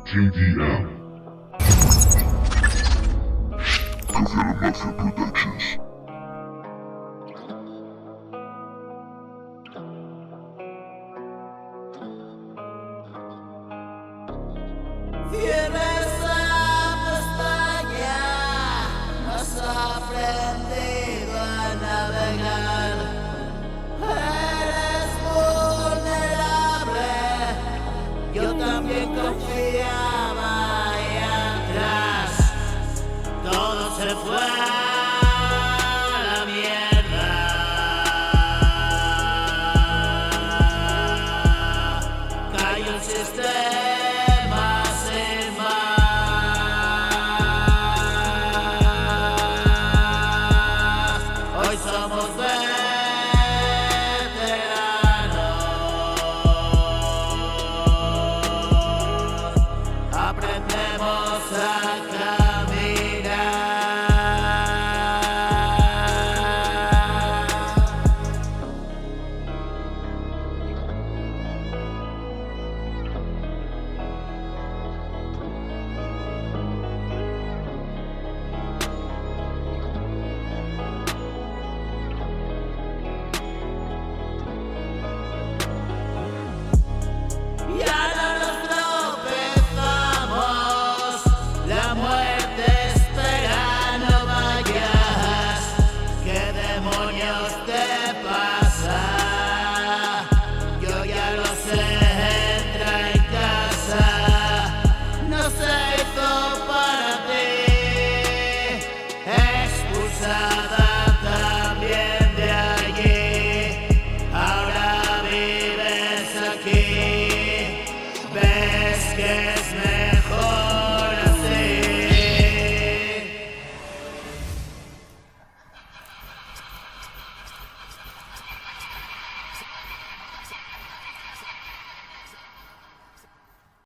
JDM. Governor Mafia Productions. Tienes la pestaña, has aprendido a navegar. Eres vulnerable, yo también confiaba y atrás todo se fue a la mierda. Cayó el sistema sin más. Hoy somos veteranos, aprendemos a caminar. Ya no nos tropezamos, la muerte espera, no vayas. ¿Qué demonios te pasa? Yo ya lo sé, entra en casa. No se hizo para ti, expulsada también de allí. Ahora vives aquí. Ves que es